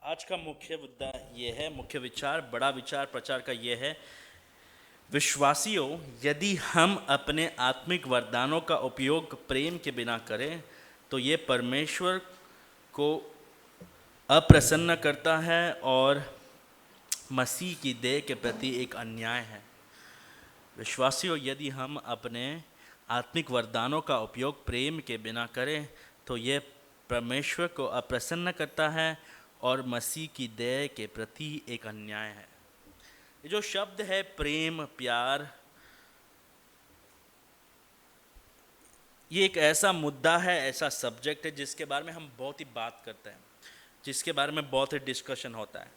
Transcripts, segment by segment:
आज का मुख्य मुद्दा ये है, मुख्य विचार, बड़ा विचार प्रचार का ये है, विश्वासियों, यदि हम अपने आत्मिक वरदानों का उपयोग प्रेम के बिना करें तो ये परमेश्वर को अप्रसन्न करता है और मसीह की देह के प्रति एक अन्याय है। विश्वासियों, यदि हम अपने आत्मिक वरदानों का उपयोग प्रेम के बिना करें तो ये परमेश्वर को अप्रसन्न करता है और मसीह की देह के प्रति एक अन्याय है। ये जो शब्द है प्रेम, प्यार, ये एक ऐसा मुद्दा है, ऐसा सब्जेक्ट है जिसके बारे में हम बहुत ही बात करते हैं, जिसके बारे में बहुत ही डिस्कशन होता है,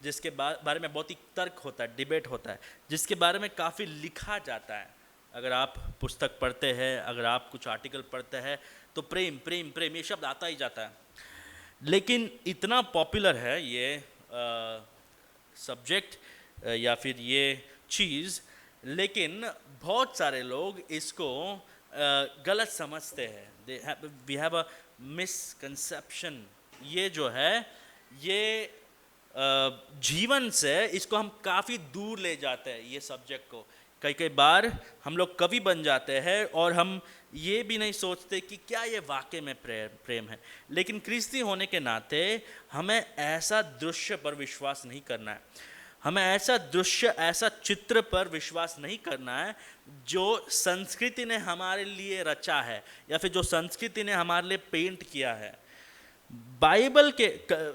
जिसके बारे में बहुत ही तर्क होता है, डिबेट होता है, जिसके बारे में काफ़ी लिखा जाता है। अगर आप पुस्तक पढ़ते हैं, अगर आप कुछ आर्टिकल पढ़ते हैं तो प्रेम प्रेम प्रेम ये शब्द आता ही जाता है। लेकिन इतना पॉपुलर है ये सब्जेक्ट या फिर ये चीज़, लेकिन बहुत सारे लोग इसको गलत समझते हैं। We have a misconception. ये जो है ये जीवन से इसको हम काफ़ी दूर ले जाते हैं, ये सब्जेक्ट को। कई कई बार हम लोग कवि बन जाते हैं और हम ये भी नहीं सोचते कि क्या ये वाकई में प्रेम है। लेकिन क्रिस्ती होने के नाते हमें ऐसा दृश्य पर विश्वास नहीं करना है, हमें ऐसा दृश्य, ऐसा चित्र पर विश्वास नहीं करना है जो संस्कृति ने हमारे लिए रचा है या फिर जो संस्कृति ने हमारे लिए पेंट किया है। बाइबल के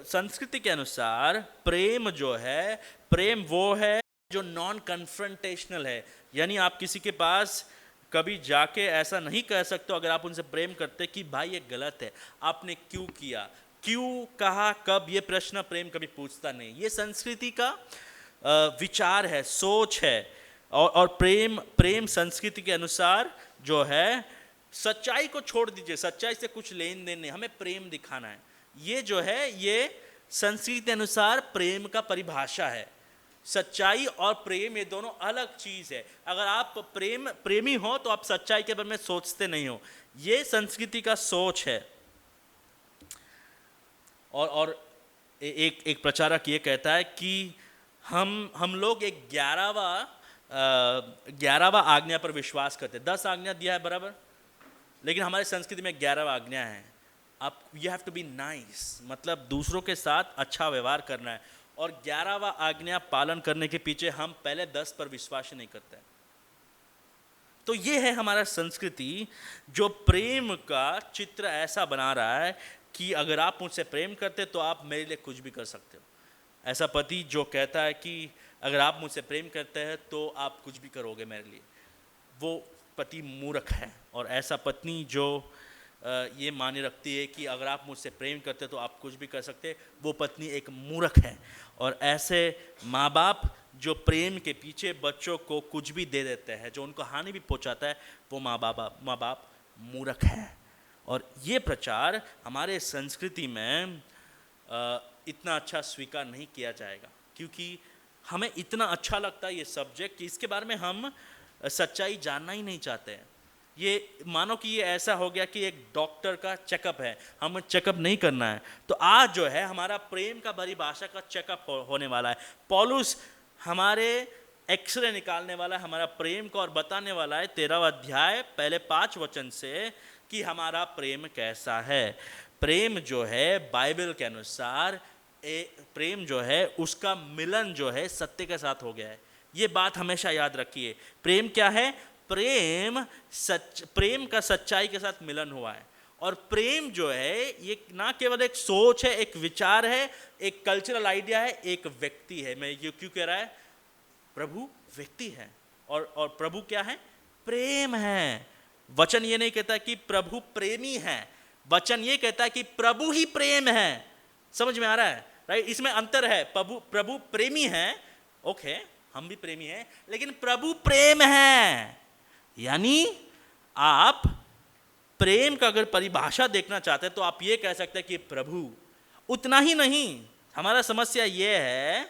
संस्कृति के अनुसार प्रेम जो है, प्रेम वो है जो नॉन कन्फ्रंटेशनल है। यानी आप किसी के पास कभी जाके ऐसा नहीं कह सकते अगर आप उनसे प्रेम करते कि भाई ये गलत है, आपने क्यों किया, क्यों कहा, कब, ये प्रश्न प्रेम कभी पूछता नहीं। ये संस्कृति का विचार है, सोच है। और प्रेम संस्कृति के अनुसार जो है, सच्चाई को छोड़ दीजिए, सच्चाई से कुछ लेन देन नहीं, हमें प्रेम दिखाना है। ये जो है ये संस्कृति के अनुसार प्रेम का परिभाषा है। सच्चाई और प्रेम ये दोनों अलग चीज़ है। अगर आप प्रेमी हो तो आप सच्चाई के बारे में सोचते नहीं हो। ये संस्कृति का सोच है। और एक प्रचारक ये कहता है कि हम लोग एक 11वां आज्ञा पर विश्वास करते हैं। 10 आज्ञा दिया है बराबर, लेकिन हमारी संस्कृति में 11वां आज्ञा है, आप you have to be nice, मतलब दूसरों के साथ अच्छा व्यवहार करना है। और 11वां आज्ञा पालन करने के पीछे हम पहले 10 पर विश्वास नहीं करते। तो ये है हमारा संस्कृति जो प्रेम का चित्र ऐसा बना रहा है कि अगर आप मुझसे प्रेम करते तो आप मेरे लिए कुछ भी कर सकते हो। ऐसा पति जो कहता है कि अगर आप मुझसे प्रेम करते हैं तो आप कुछ भी करोगे मेरे लिए, वो पति मूर्ख है। और ऐसा पत्नी जो ये माने रखती है कि अगर आप मुझसे प्रेम करते तो आप कुछ भी कर सकते, वो पत्नी एक मूर्ख है। और ऐसे माँ बाप जो प्रेम के पीछे बच्चों को कुछ भी दे देते हैं, जो उनको हानि भी पहुंचाता है, वो माँ बाप मूर्ख है। और ये प्रचार हमारे संस्कृति में इतना अच्छा स्वीकार नहीं किया जाएगा, क्योंकि हमें इतना अच्छा लगता है ये सब्जेक्ट कि इसके बारे में हम सच्चाई जानना ही नहीं चाहते हैं। ये मानो कि ये ऐसा हो गया कि एक डॉक्टर का चेकअप है, हमें चेकअप नहीं करना है। तो आज जो है हमारा प्रेम का परिभाषा का चेकअप होने वाला है। पौलुस हमारे एक्सरे निकालने वाला है हमारा प्रेम को, और बताने वाला है 13वां अध्याय पहले 5 वचन से कि हमारा प्रेम कैसा है। प्रेम जो है बाइबल के अनुसार प्रेम जो है उसका मिलन जो है सत्य के साथ हो गया है। ये बात हमेशा याद रखिए। प्रेम क्या है? प्रेम का सच्चाई के साथ मिलन हुआ है। और प्रेम जो है ये ना केवल एक सोच है, एक विचार है, एक कल्चरल आइडिया है, एक व्यक्ति है। मैं ये क्यों कह रहा है? प्रभु व्यक्ति है और प्रभु क्या है? प्रेम है। वचन ये नहीं कहता कि प्रभु प्रेमी है, वचन ये कहता है कि प्रभु ही प्रेम है। समझ में आ रहा है? राइट, इसमें अंतर है। प्रभु प्रेमी है, ओके, हम भी प्रेमी हैं, लेकिन प्रभु प्रेम है। यानी आप प्रेम का अगर परिभाषा देखना चाहते हैं तो आप ये कह सकते हैं कि प्रभु। उतना ही नहीं, हमारा समस्या ये है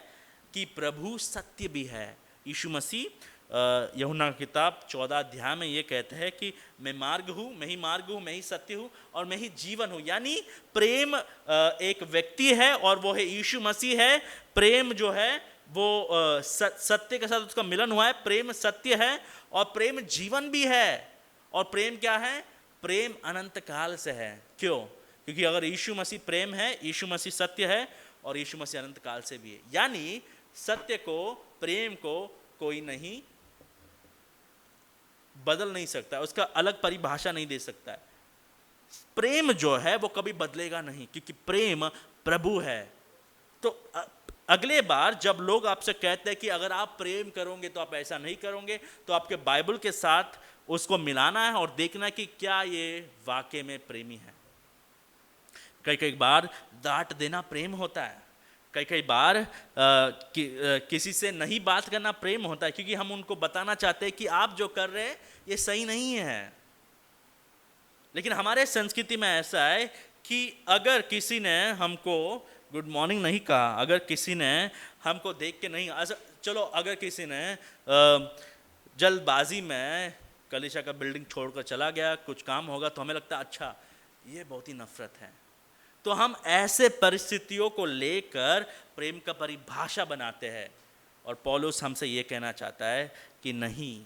कि प्रभु सत्य भी है। यीशु मसीह यूहन्ना की किताब 14 अध्याय में ये कहते हैं कि मैं मार्ग हूँ, मैं ही मार्ग हूँ, मैं ही सत्य हूँ और मैं ही जीवन हूँ। यानी प्रेम एक व्यक्ति है और वो है यीशु मसीह है। प्रेम जो है वो सत्य के साथ उसका मिलन हुआ है। प्रेम सत्य है और प्रेम जीवन भी है। और प्रेम क्या है? प्रेम अनंत काल से है। क्यों? क्योंकि अगर यीशु मसीह प्रेम है, यीशु मसीह सत्य है और यीशु मसीह अनंत काल से भी है। यानी सत्य को, प्रेम को कोई नहीं बदल नहीं सकता, उसका अलग परिभाषा नहीं दे सकता है। प्रेम जो है वो कभी बदलेगा नहीं, क्योंकि प्रेम प्रभु है। तो अगले बार जब लोग आपसे कहते हैं कि अगर आप प्रेम करोगे तो आप ऐसा नहीं करोगे, तो आपके बाइबल के साथ उसको मिलाना है और देखना है कि क्या ये वाकई में प्रेमी है। कई कई बार डांट देना प्रेम होता है। कई कई बार किसी से नहीं बात करना प्रेम होता है, क्योंकि हम उनको बताना चाहते हैं कि आप जो कर रहे हैं ये सही नहीं है। लेकिन हमारे संस्कृति में ऐसा है कि अगर किसी ने हमको गुड मॉर्निंग नहीं कहा, अगर किसी ने हमको देख के नहीं, चलो अगर किसी ने जल्दबाजी में कलीसिया का बिल्डिंग छोड़कर चला गया, कुछ काम होगा, तो हमें लगता है अच्छा ये बहुत ही नफरत है। तो हम ऐसे परिस्थितियों को लेकर प्रेम का परिभाषा बनाते हैं। और पौलुस हमसे ये कहना चाहता है कि नहीं,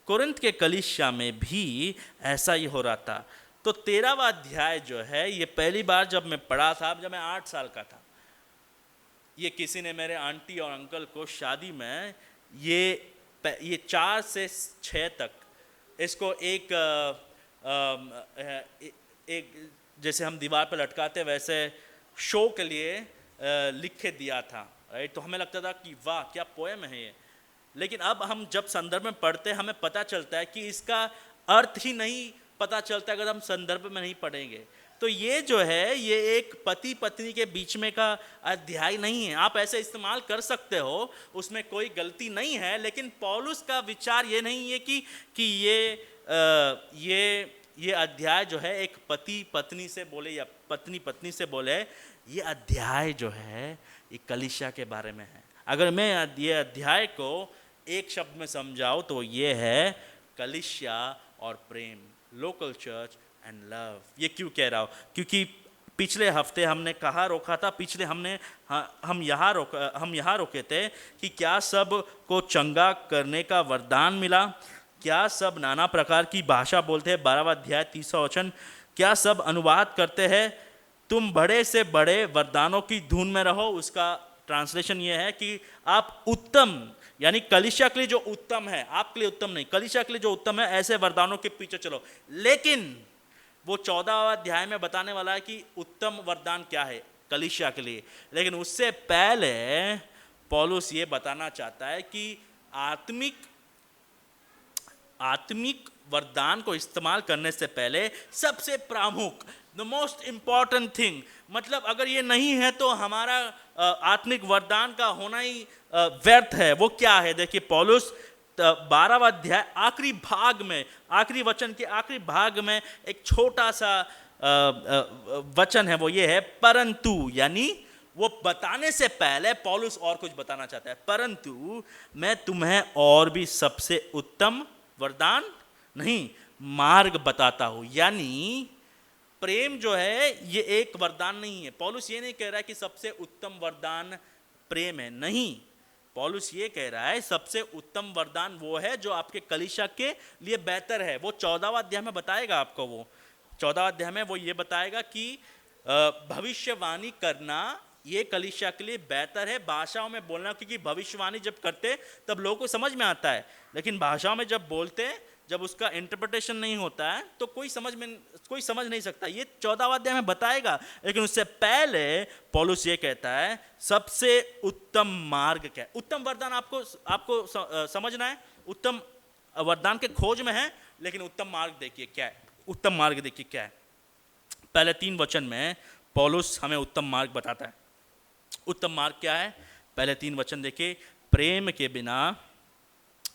कोरिन्थ के कलीसिया में भी ऐसा ही हो रहा था। तो 13वां अध्याय जो है, ये पहली बार जब मैं पढ़ा था, जब मैं 8 साल का था। ये किसी ने मेरे आंटी और अंकल को शादी में ये 4 से 6 तक इसको एक जैसे हम दीवार पर लटकाते हैं वैसे शो के लिए लिख के दिया था, राइट। तो हमें लगता था कि वाह क्या पोएम है ये। लेकिन अब हम जब संदर्भ में पढ़ते हैं हमें पता चलता है कि इसका अर्थ ही नहीं पता चलता अगर हम संदर्भ में नहीं पढ़ेंगे। तो ये जो है ये एक पति पत्नी के बीच में का अध्याय नहीं है। आप ऐसे इस्तेमाल कर सकते हो, उसमें कोई गलती नहीं है। लेकिन पौलुस का विचार ये नहीं है कि ये अध्याय जो है एक पति पत्नी से बोले या पत्नी पत्नी से बोले। ये अध्याय जो है ये कलीसिया के बारे में है। अगर मैं ये अध्याय को एक शब्द में समझाऊं तो ये है कलीसिया और प्रेम, लोकल चर्च एंड लव। ये क्यों कह रहा हूँ? क्योंकि पिछले हफ्ते हमने कहाँ रोका था? हम यहाँ रोके थे कि क्या सब को चंगा करने का वरदान मिला? क्या सब नाना प्रकार की भाषा बोलते हैं? 12वां अध्याय 30वां वचन। क्या सब अनुवाद करते हैं? तुम बड़े से बड़े वरदानों की धुन में रहो। उसका ट्रांसलेशन ये है कि आप उत्तम, यानी कलीसिया के लिए जो उत्तम है, आपके लिए उत्तम नहीं, कलीसिया के लिए जो उत्तम है ऐसे वरदानों के पीछे चलो। लेकिन वो 14वां अध्याय में बताने वाला है कि उत्तम वरदान क्या है कलीसिया के लिए। लेकिन उससे पहले पौलुस ये बताना चाहता है कि आत्मिक वरदान को इस्तेमाल करने से पहले सबसे प्रमुख, द मोस्ट इंपॉर्टेंट थिंग, मतलब अगर ये नहीं है तो हमारा आत्मिक वरदान का होना ही व्यर्थ है। वो क्या है? देखिए पौलुस 12वां अध्याय आखिरी भाग में, आखिरी वचन के आखिरी भाग में एक छोटा सा वचन है, वो ये है परंतु। यानी वो बताने से पहले पौलुस और कुछ बताना चाहता है। परंतु मैं तुम्हें और भी सबसे उत्तम वरदान नहीं, मार्ग बताता हूं। यानी प्रेम जो है ये एक वरदान नहीं है। पौलुस ये नहीं कह रहा है कि सबसे उत्तम वरदान प्रेम है, नहीं। पौलुस ये कह रहा है सबसे उत्तम वरदान वो है जो आपके कलीसिया के लिए बेहतर है। वो 14वां अध्याय में बताएगा आपको। वो 14वां अध्याय में वो ये बताएगा कि भविष्यवाणी करना ये कलीसिया के लिए बेहतर है, भाषाओं में बोलना। क्योंकि भविष्यवाणी जब करते तब लोगों को समझ में आता है, लेकिन भाषाओं में जब बोलते हैं, जब उसका इंटरप्रिटेशन नहीं होता है तो कोई समझ नहीं सकता। ये 14वां अध्याय में बताएगा। लेकिन उससे पहले पौलुस ये कहता है सबसे उत्तम मार्ग क्या है। उत्तम वरदान आपको समझना है। उत्तम वरदान के खोज में है, लेकिन उत्तम मार्ग देखिए क्या है। उत्तम मार्ग देखिए क्या है। पहले 3 वचन में पौलुस हमें उत्तम मार्ग बताता है। उत्तम मार्ग क्या है? पहले 3 वचन देखिए। प्रेम के बिना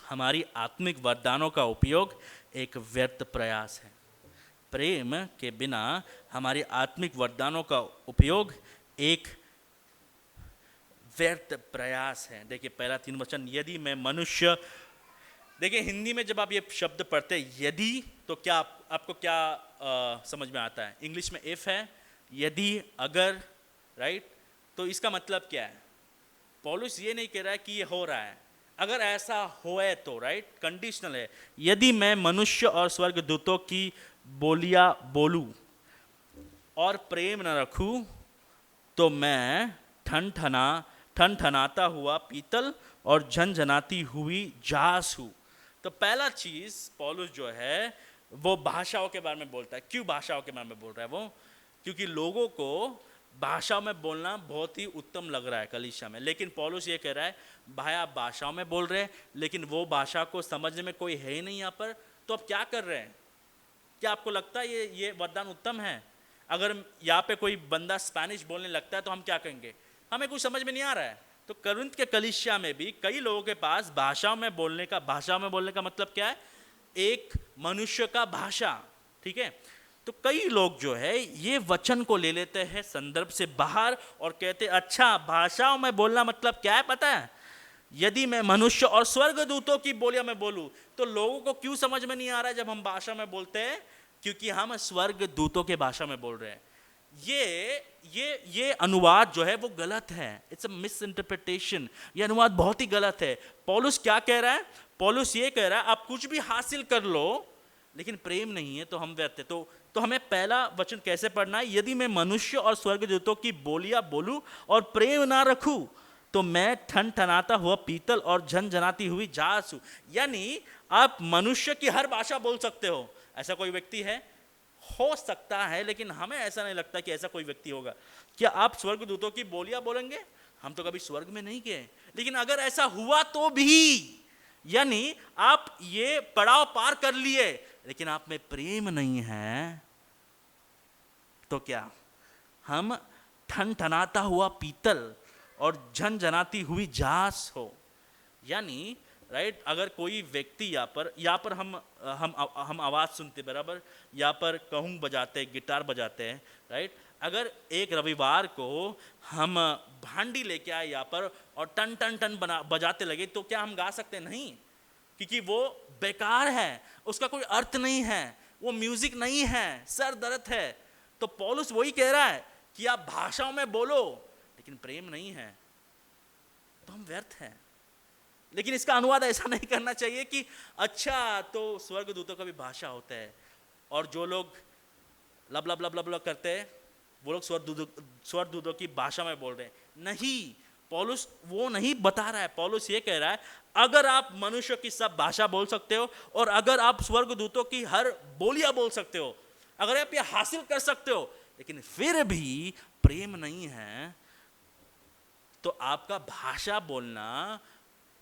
हमारी आत्मिक वरदानों का उपयोग एक व्यर्थ प्रयास है। प्रेम के बिना हमारी आत्मिक वरदानों का उपयोग एक व्यर्थ प्रयास है। देखिए पहला 3 वचन, यदि मैं मनुष्य देखिए हिंदी में जब आप ये शब्द पढ़ते हैं यदि, तो क्या आपको क्या समझ में आता है? इंग्लिश में इफ है, यदि, अगर, राइट? तो इसका मतलब क्या है? पौलुस ये नहीं कह रहा है कि ये हो रहा है, अगर ऐसा होए तो, राइट? कंडीशनल है। यदि मैं मनुष्य और स्वर्ग दूतों की बोलियां बोलूं और प्रेम न रखूं तो मैं ठनठनाता हुआ पीतल और झनझनाती हुई जास हूँ। तो पहला चीज पौलुस जो है वो भाषाओं के बारे में बोलता है। क्यों भाषाओं के बारे में बोल रहा है वो? क्योंकि लोगों को भाषा में बोलना बहुत ही उत्तम लग रहा है कलीसिया में, लेकिन पौलुस ये कह रहा है भाई आप भाषाओं में बोल रहे हैं लेकिन वो भाषा को समझने में कोई है ही नहीं यहाँ पर, तो आप क्या कर रहे हैं? क्या आपको लगता है ये वरदान उत्तम है? अगर यहाँ पे कोई बंदा स्पेनिश बोलने लगता है तो हम क्या कहेंगे? हमें कुछ समझ में नहीं आ रहा है। तो करिन्थ के कलीसिया में भी कई लोगों के पास भाषाओं में बोलने का मतलब क्या है? एक मनुष्य का भाषा, ठीक है? तो कई लोग जो है ये वचन को ले लेते हैं संदर्भ से बाहर और कहते हैं अच्छा भाषाओं में बोलना मतलब क्या है पता है? यदि मैं मनुष्य और स्वर्गदूतों की बोलियां में बोलूं, तो लोगों को क्यों समझ में नहीं आ रहा है जब हम भाषा में बोलते हैं? क्योंकि हम स्वर्गदूतों के भाषा में बोल रहे हैं। ये अनुवाद जो है वो गलत है। It's a miss interpretation. ये अनुवाद बहुत ही गलत है। पौलुस क्या कह रहा है? पौलुस ये कह रहा है आप कुछ भी हासिल कर लो लेकिन प्रेम नहीं है तो हम व्यर्थ है। तो हमें पहला वचन कैसे पढ़ना है? यदि मैं मनुष्य और स्वर्गदूतों की बोलियां बोलूं और प्रेम ना रखूं तो मैं ठनठनाता हुआ पीतल और झनझनाती हुई जास हूं। यानी आप मनुष्य की हर भाषा बोल सकते हो, ऐसा कोई व्यक्ति है? हो सकता है, लेकिन हमें ऐसा नहीं लगता कि ऐसा कोई व्यक्ति होगा। क्या आप स्वर्गदूतों की बोलियां बोलेंगे? हम तो कभी स्वर्ग में नहीं गए, लेकिन अगर ऐसा हुआ तो भी, यानी आप ये पड़ाव पार कर लिए लेकिन आप में प्रेम नहीं है, तो क्या हम ठनठनाता हुआ पीतल और झनझनाती हुई जास हो? यानी राइट, अगर कोई व्यक्ति यहाँ पर हम आवाज़ सुनते बराबर, यहाँ पर कहूँ बजाते, गिटार बजाते हैं, राइट? अगर एक रविवार को हम भांडी लेके आए यहाँ पर और टन टन टन बजाते लगे तो क्या हम गा सकते? नहीं, क्योंकि वो बेकार है, उसका कोई अर्थ नहीं है, वो म्यूजिक नहीं है, सर दर्द है। तो पौलुस वही कह रहा है कि आप भाषाओं में बोलो लेकिन प्रेम नहीं है तो हम व्यर्थ हैं। लेकिन इसका अनुवाद ऐसा नहीं करना चाहिए कि अच्छा तो स्वर्गदूतों का भी भाषा होता है और जो लोग लब लब लब लब लब करते हैं वो लोग स्वर्गदूतों की भाषा में बोल रहे हैं। नहीं, पौलुस वो नहीं बता रहा है। पौलुस ये कह रहा है अगर आप मनुष्य की सब भाषा बोल सकते हो और अगर आप स्वर्गदूतों की हर बोलियां बोल सकते हो, अगर आप ये हासिल कर सकते हो, लेकिन फिर भी प्रेम नहीं है, तो आपका भाषा बोलना,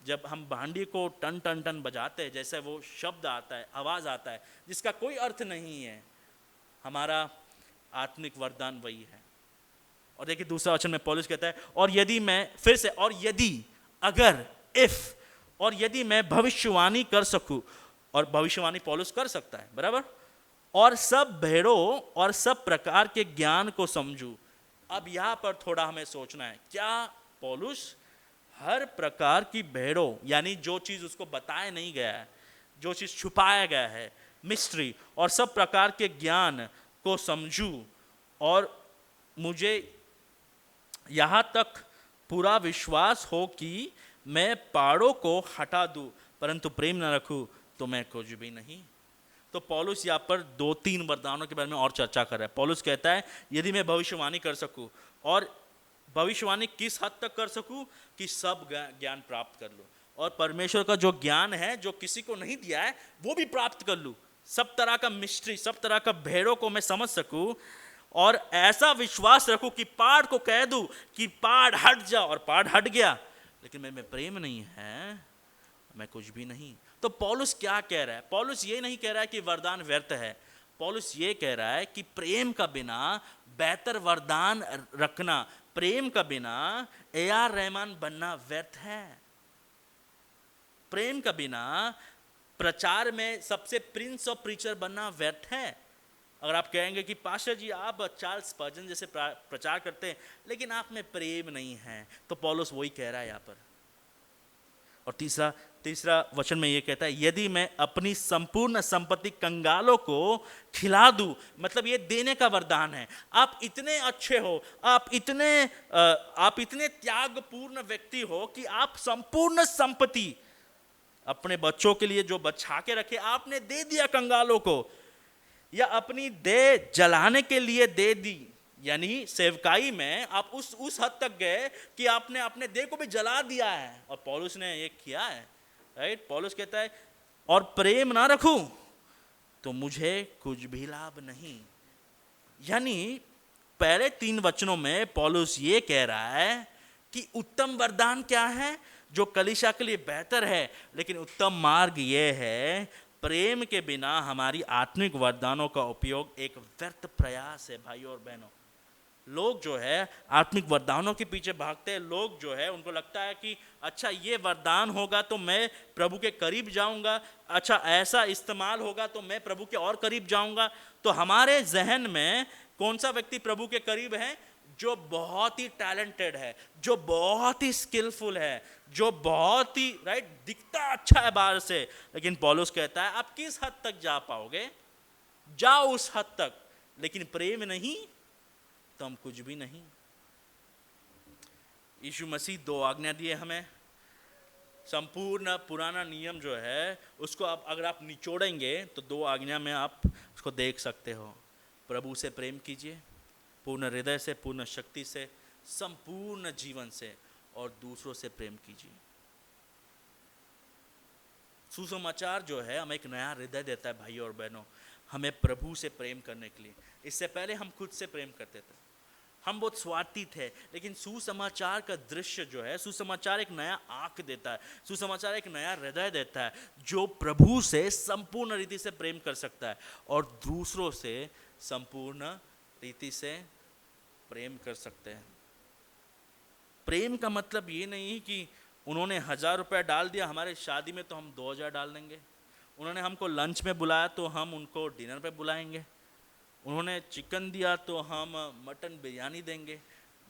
जब हम भांडी को टन टन टन बजाते हैं, जैसे वो शब्द आता है, आवाज आता है जिसका कोई अर्थ नहीं है, हमारा आत्मिक वरदान वही है। और देखिए दूसरा वचन में पौलुस कहता है और यदि मैं, फिर से, और यदि, अगर, इफ, और यदि मैं भविष्यवाणी कर सकूं, और भविष्यवाणी पौलुस कर सकता है बराबर, और सब भेड़ों और सब प्रकार के ज्ञान को समझूं। अब यहां पर थोड़ा हमें सोचना है, क्या पौलुस हर प्रकार की भेड़ों, यानी जो चीज उसको बताया नहीं गया है, जो चीज छुपाया गया है, मिस्ट्री, और सब प्रकार के ज्ञान को समझूं और मुझे यहां तक पूरा विश्वास हो कि मैं पहाड़ों को हटा दूं परंतु प्रेम न रखूं तो मैं कुछ भी नहीं। तो पौलुस यहाँ पर 2-3 वरदानों के बारे में और चर्चा कर रहा है। पौलुस कहता है यदि मैं भविष्यवाणी कर सकूं, और भविष्यवाणी किस हद तक कर सकूं कि सब ज्ञान प्राप्त कर लूं, और परमेश्वर का जो ज्ञान है जो किसी को नहीं दिया है वो भी प्राप्त कर लूं, सब तरह का मिस्ट्री, सब तरह का भेड़ों को मैं समझ सकूं, और ऐसा विश्वास रखूं कि पहाड़ को कह दूं कि पहाड़ हट जा, और पहाड़ हट गया, लेकिन मैं में प्रेम नहीं है, मैं कुछ भी नहीं। तो पौलुस क्या कह रहा है? पौलुस ये नहीं कह रहा है कि वरदान व्यर्थ है। पौलुस ये कह रहा है कि प्रेम का बिना बेहतर वरदान रखना, प्रेम का बिना ए.आर. रहमान बनना व्यर्थ है। प्रेम का बिना प्रचार में सबसे प्रिंस ऑफ प्रीचर बनना व्यर्थ है। अगर आप कहेंगे कि पास्टर जी आप चार्ल्स स्पर्जन जैसे प्रचार करते हैं लेकिन आप में प्रेम नहीं है, तो पौलुस वही कह रहा है यहाँ पर। और तीसरा तीसरा वचन में ये कहता है, यदि मैं अपनी संपूर्ण संपत्ति कंगालों को खिला दूं, मतलब ये देने का वरदान है। आप इतने अच्छे हो, आप इतने त्यागपूर्ण व्यक्ति हो कि आप संपूर्ण संपत्ति अपने बच्चों के लिए जो बचा के रखे आपने दे दिया कंगालों को, या अपनी देह जलाने के लिए दे दी। यानी सेवकाई में आप उस हद तक गए कि आपने अपने देह को भी जला दिया है, और पौलुस ने ये किया है, राइट। पौलुस कहता है और प्रेम ना रखूं तो मुझे कुछ भी लाभ नहीं। यानी पहले 3 वचनों में पौलुस ये कह रहा है कि उत्तम वरदान क्या है जो कलीसिया के लिए बेहतर है, लेकिन उत्तम मार्ग ये है, प्रेम के बिना हमारी आत्मिक वरदानों का उपयोग एक व्यर्थ प्रयास है। भाइयों और बहनों, लोग जो है आत्मिक वरदानों के पीछे भागते हैं। लोग जो है उनको लगता है कि अच्छा ये वरदान होगा तो मैं प्रभु के करीब जाऊंगा, अच्छा ऐसा इस्तेमाल होगा तो मैं प्रभु के और करीब जाऊंगा। तो हमारे जहन में कौन सा व्यक्ति प्रभु के करीब है? जो बहुत ही टैलेंटेड है, जो बहुत ही स्किलफुल है, जो बहुत ही राइट दिखता अच्छा है बाहर से। लेकिन पौलुस कहता है आप किस हद तक जा पाओगे? जाओ उस हद तक, लेकिन प्रेम नहीं तो हम कुछ भी नहीं। यीशु मसीह 2 आज्ञा दिए हमें। संपूर्ण पुराना नियम जो है उसको अगर आप निचोड़ेंगे तो 2 आज्ञा में आप उसको देख सकते हो। प्रभु से प्रेम कीजिए पूर्ण हृदय से, पूर्ण शक्ति से, संपूर्ण जीवन से, और दूसरों से प्रेम कीजिए। सुसमाचार जो है हमें एक नया हृदय देता है भाइयों और बहनों, हमें प्रभु से प्रेम करने के लिए। इससे पहले हम खुद से प्रेम करते थे, हम बहुत स्वार्थी थे, लेकिन सुसमाचार का दृश्य जो है, सुसमाचार एक नया आंख देता है, सुसमाचार एक नया हृदय देता है जो प्रभु से संपूर्ण रीति से प्रेम कर सकता है और दूसरों से संपूर्ण रीति से प्रेम कर सकते हैं। प्रेम का मतलब ये नहीं कि उन्होंने 1000 रुपया डाल दिया हमारे शादी में तो हम 2000 डाल देंगे, उन्होंने हमको लंच में बुलाया तो हम उनको डिनर पे बुलाएंगे, उन्होंने चिकन दिया तो हम मटन बिरयानी देंगे।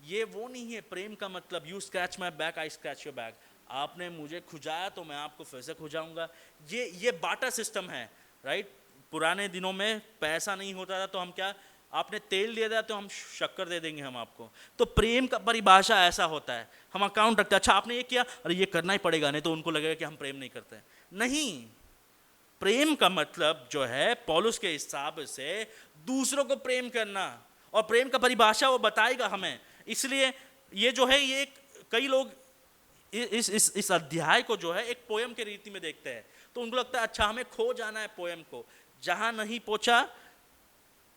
ये वो नहीं है प्रेम का मतलब। You scratch my back I scratch your back. आपने मुझे खुजाया तो मैं आपको फिर से खुजाऊंगा। ये बाटा सिस्टम है, राइट। पुराने दिनों में पैसा नहीं होता था तो हम क्या, आपने तेल दे दिया तो हम शक्कर दे देंगे हम आपको। तो प्रेम का परिभाषा ऐसा होता है, हम अकाउंट रखते हैं, अच्छा आपने ये किया, अरे ये करना ही पड़ेगा नहीं तो उनको लगेगा कि हम प्रेम नहीं करते हैं। नहीं, प्रेम का मतलब जो है पौलुस के हिसाब से दूसरों को प्रेम करना, और प्रेम का परिभाषा वो बताएगा हमें। इसलिए ये जो है ये कई लोग इस अध्याय को जो है एक पोयम के रीति में देखते हैं, तो उनको लगता है अच्छा हमें खो जाना है पोयम को, जहां नहीं पहुंचा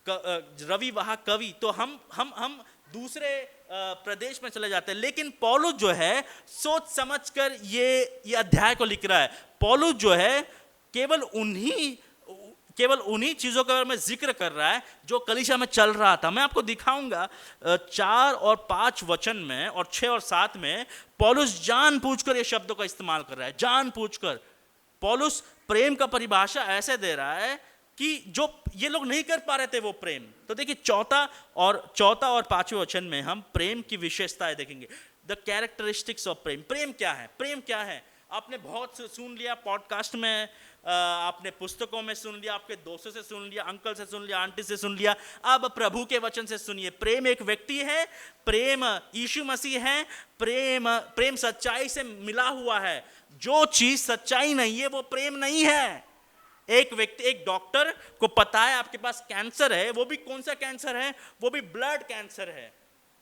रवि वहां कवि, तो हम दूसरे प्रदेश में चले जाते हैं। लेकिन पौलुस जो है सोच समझकर ये अध्याय को लिख रहा है। पौलुस जो है केवल उन्हीं चीजों के बारे में जिक्र कर रहा है जो कलीसिया में चल रहा था। मैं आपको दिखाऊंगा 4 और 5 वचन में और 6 और 7 में पौलुस जानबूझकर ये शब्दों का इस्तेमाल कर रहा है। जानबूझकर पौलुस प्रेम का परिभाषा ऐसे दे रहा है कि जो ये लोग नहीं कर पा रहे थे वो प्रेम। तो देखिए चौथा और 5वें वचन में हम प्रेम की विशेषताएं देखेंगे। द कैरेक्टरिस्टिक्स ऑफ प्रेम। प्रेम क्या है? प्रेम क्या है? आपने बहुत सुन लिया पॉडकास्ट में, आपने पुस्तकों में सुन लिया, आपके दोस्तों से सुन लिया, अंकल से सुन लिया, आंटी से सुन लिया। अब प्रभु के वचन से सुनिए। प्रेम एक व्यक्ति है, प्रेम यीशु मसीह है, प्रेम सच्चाई से मिला हुआ है। जो चीज सच्चाई नहीं है वो प्रेम नहीं है। एक व्यक्ति, एक डॉक्टर को पता है आपके पास कैंसर है, वो भी कौन सा कैंसर है? वो भी ब्लड कैंसर है,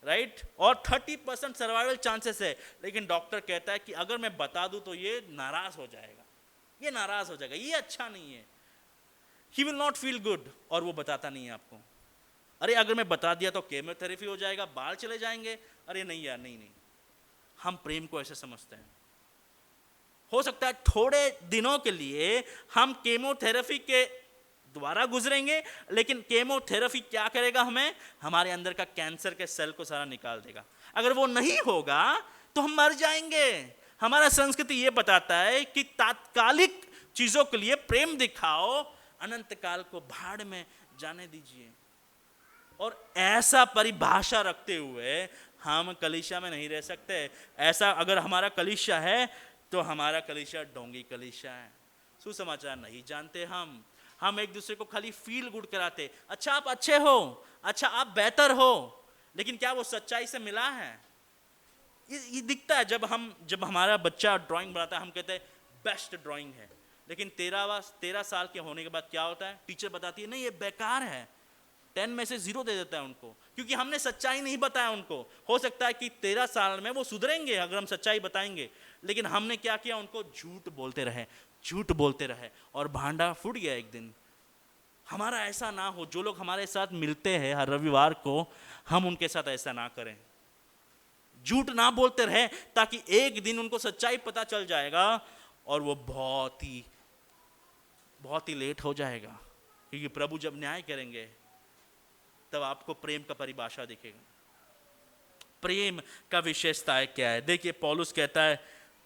राइट। और 30% सर्वाइवल चांसेस है, लेकिन डॉक्टर कहता है कि अगर मैं बता दूं तो ये नाराज हो जाएगा, ये नाराज हो जाएगा, ये अच्छा नहीं है, he will not feel good, और वो बताता नहीं है आपको। अरे अगर मैं बता दिया तो केमोथेरेपी हो जाएगा, बाल चले जाएंगे। अरे नहीं यार, नहीं। हम प्रेम को ऐसे समझते हैं। हो सकता है थोड़े दिनों के लिए हम केमोथेरेपी के द्वारा गुजरेंगे, लेकिन केमोथेरेपी क्या करेगा? हमें हमारे अंदर का कैंसर के सेल को सारा निकाल देगा। अगर वो नहीं होगा तो हम मर जाएंगे। हमारा संस्कृति ये बताता है कि तात्कालिक चीजों के लिए प्रेम दिखाओ, अनंत काल को भाड़ में जाने दीजिए। और ऐसा परिभाषा रखते हुए हम कलीसिया में नहीं रह सकते। ऐसा अगर हमारा कलीसिया है तो हमारा कलीसिया ढोंगी कलीसिया है। सुसमाचार नहीं जानते हम एक दूसरे को खाली फील गुड कराते, अच्छा आप अच्छे हो, अच्छा आप बेहतर हो, लेकिन क्या वो सच्चाई से मिला है? ये दिखता है जब हमारा बच्चा ड्राइंग बनाता है, हम कहते हैं बेस्ट ड्राइंग है, लेकिन 13 साल के होने के बाद क्या होता है? टीचर बताती है नहीं ये बेकार है, 10 में से 0 दे देता है उनको, क्योंकि हमने सच्चाई नहीं बताया उनको। हो सकता है कि 13 साल में वो सुधरेंगे अगर हम सच्चाई बताएंगे, लेकिन हमने क्या किया? उनको झूठ बोलते रहे और भांडा फूट गया एक दिन। हमारा ऐसा ना हो, जो लोग हमारे साथ मिलते हैं हर रविवार को, हम उनके साथ ऐसा ना करें, झूठ ना बोलते रहे, ताकि एक दिन उनको सच्चाई पता चल जाएगा और वो बहुत ही लेट हो जाएगा, क्योंकि प्रभु जब न्याय करेंगे तब आपको प्रेम का परिभाषा दिखेगा। प्रेम का विशेषता क्या है? देखिए पौलुस कहता है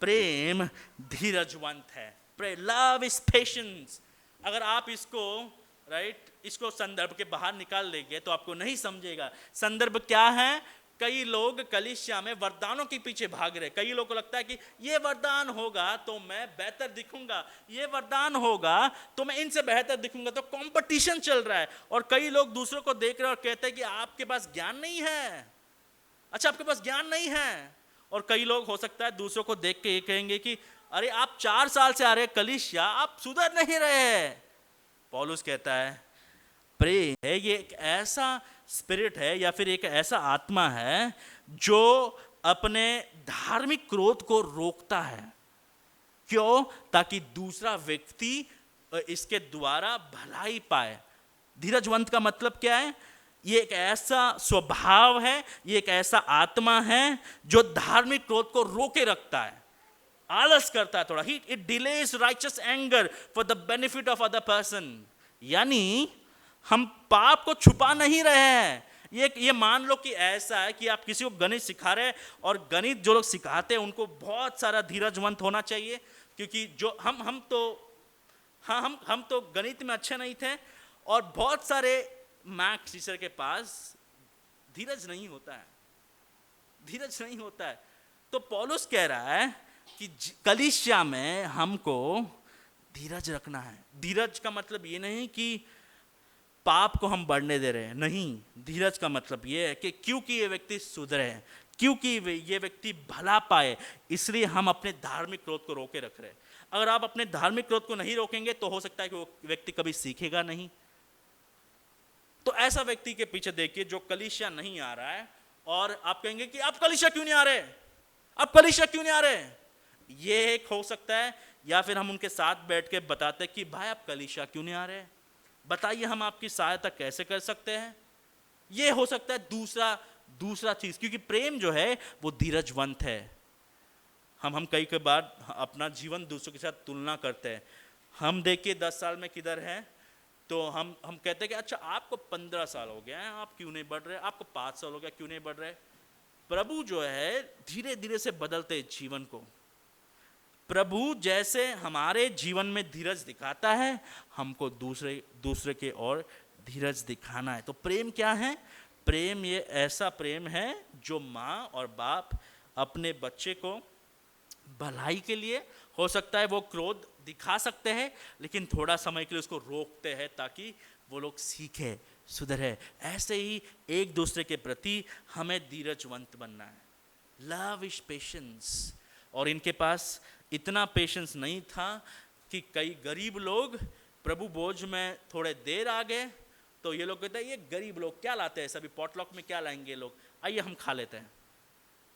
प्रेम धीरजवंत है। Love is patience. अगर आप इसको संदर्भ के बाहर निकाल लेंगे तो आपको नहीं समझेगा। संदर्भ क्या है? कई लोग कलीसिया में वरदानों के पीछे भाग रहे। कई लोगों को लगता है कि ये वरदान होगा तो मैं बेहतर दिखूंगा, ये वरदान होगा तो मैं इनसे बेहतर दिखूंगा, तो कंपटीशन चल रहा है। और कई लोग दूसरों को देख रहे हैं और कहते हैं कि आपके पास ज्ञान नहीं है, अच्छा आपके पास ज्ञान नहीं है। और कई लोग हो सकता है दूसरों को देख के ये कहेंगे कि अरे आप 4 साल से आ रहे कलीसिया, आप सुधर नहीं रहे। पौलुस कहता है प्रेम है ये एक ऐसा स्पिरिट है या फिर एक ऐसा आत्मा है जो अपने धार्मिक क्रोध को रोकता है। क्यों? ताकि दूसरा व्यक्ति इसके द्वारा भलाई पाए। धीरजवंत का मतलब क्या है? ये एक ऐसा स्वभाव है, ये एक ऐसा आत्मा है जो धार्मिक क्रोध को रोके रखता है, आलस करता है थोड़ा। It delays righteous anger for the benefit of other person. यानी हम पाप को छुपा नहीं रहे हैं। ये मान लो कि ऐसा है कि आप किसी को गणित सिखा रहे हैं और गणित जो लोग सिखाते हैं उनको बहुत सारा धीरजवंत होना चाहिए, क्योंकि जो हम तो गणित में अच्छे नहीं थे और बहुत सारे मैथ्स टीचर के पास धीरज नहीं होता है। तो पौलुस कह रहा है कि कलीसिया में हमको धीरज रखना है। धीरज का मतलब ये नहीं कि पाप को हम बढ़ने दे रहे हैं, नहीं। धीरज का मतलब ये है कि क्योंकि ये व्यक्ति सुधरे हैं, क्योंकि ये व्यक्ति भला पाए, इसलिए हम अपने धार्मिक क्रोध को रोके रख रहे हैं। अगर आप अपने धार्मिक क्रोध को नहीं रोकेंगे तो हो सकता है कि वो व्यक्ति कभी सीखेगा नहीं। तो ऐसा व्यक्ति के पीछे देखिए जो कलीसिया नहीं आ रहा है, और आप कहेंगे कि आप कलीसिया क्यों नहीं आ रहे? ये एक हो सकता है। या फिर हम उनके साथ बैठ के बताते कि भाई आप कलीसिया क्यों नहीं आ रहे, बताइए हम आपकी सहायता कैसे कर सकते हैं। ये हो सकता है दूसरा चीज, क्योंकि प्रेम जो है वो धीरजवंत है। हम कई बार अपना जीवन दूसरों के साथ तुलना करते हैं। हम देखिए 10 साल में किधर हैं, तो हम कहते हैं कि अच्छा आपको 15 साल हो गया है, आप क्यों नहीं बढ़ रहे? आपको 5 साल हो गया, क्यों नहीं बढ़ रहे? प्रभु जो है धीरे धीरे से बदलते जीवन को। प्रभु जैसे हमारे जीवन में धीरज दिखाता है, हमको दूसरे के और धीरज दिखाना है। तो प्रेम क्या है? प्रेम ये ऐसा प्रेम है जो माँ और बाप अपने बच्चे को भलाई के लिए, हो सकता है वो क्रोध दिखा सकते हैं लेकिन थोड़ा समय के लिए उसको रोकते हैं ताकि वो लोग सीखे, सुधरे। ऐसे ही एक दूसरे के प्रति हमें धीरजवंत बनना है। Love is patience. और इनके पास इतना पेशेंस नहीं था कि कई गरीब लोग प्रभु भोज में थोड़े देर आ गए तो ये लोग कहते हैं ये गरीब लोग क्या लाते हैं, सभी पॉटलॉक में क्या लाएंगे लोग, आइए हम खा लेते हैं।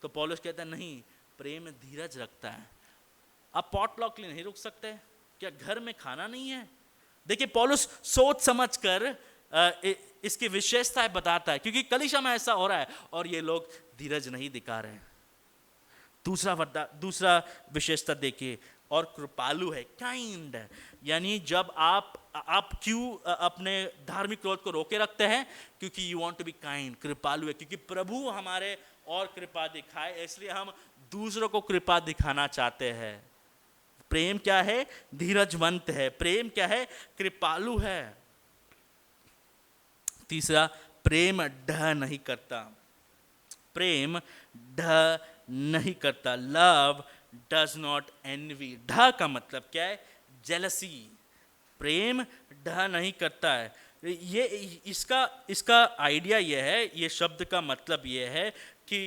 तो पौलुस कहता है नहीं, प्रेम धीरज रखता है। आप पॉटलॉक के लिए नहीं रुक सकते? क्या घर में खाना नहीं है? देखिए पौलुस सोच समझ कर इसकी विशेषताएं बताता है, क्योंकि कलीसिया में ऐसा हो रहा है और ये लोग धीरज नहीं दिखा रहे हैं। दूसरा विशेषता देखिए, और कृपालु है, काइंड। यानी जब आप क्यों अपने धार्मिक क्रोध को रोके रखते हैं? क्योंकि you want to be kind, कृपालु है। क्योंकि प्रभु हमारे और कृपा दिखाए, इसलिए हम दूसरों को कृपा दिखाना चाहते हैं। प्रेम क्या है? धीरजवंत है। प्रेम क्या है? कृपालु है। तीसरा, प्रेम डह नहीं करता। प्रेम डह नहीं करता। Love does not N V. ढ का मतलब क्या है? जेलसी। प्रेम ढ नहीं करता है। ये इसका इसका आइडिया ये है, ये शब्द का मतलब ये है कि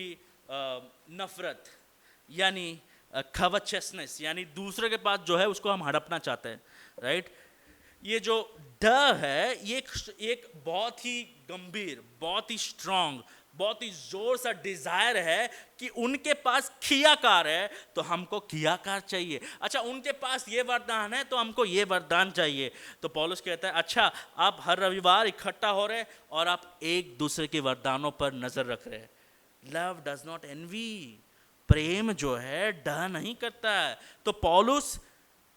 नफरत यानी कवचसनेस, यानी दूसरे के पास जो है उसको हम हड़पना चाहते हैं, राइट। ये जो ड है ये एक बहुत ही गंभीर, बहुत ही स्ट्रांग, बहुत ही जोर सा डिजायर है कि उनके पास खियाकार है तो हमको खियाकार चाहिए। अच्छा, उनके पास ये वरदान है तो हमको ये वरदान चाहिए। तो पौलुस कहता है अच्छा, आप हर रविवार इकट्ठा हो रहे और आप एक दूसरे के वरदानों पर नजर रख रहे हैं। Love does not envy. प्रेम जो है डह नहीं करता है। तो पौलुस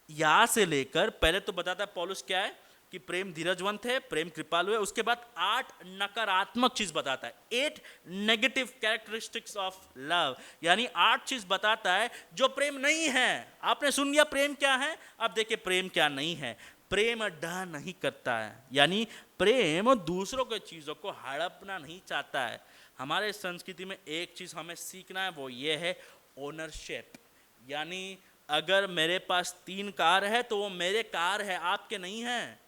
यहाँ से लेकर पहले तो बताता है पौलुस क्या है कि प्रेम धीरजवंत है, प्रेम कृपालु है। उसके बाद 8 नकारात्मक चीज बताता है, 8 नेगेटिव कैरेक्टरिस्टिक्स ऑफ लव, यानी 8 चीज बताता है जो प्रेम नहीं है। आपने सुन लिया प्रेम क्या है, अब देखिए प्रेम क्या नहीं है। प्रेम डह नहीं करता है, यानी प्रेम दूसरों के चीजों को हड़पना नहीं चाहता है। हमारे संस्कृति में एक चीज हमें सीखना है, वो ये है ओनरशिप। यानी अगर मेरे पास 3 कार है तो वो मेरे कार है, आपके नहीं है।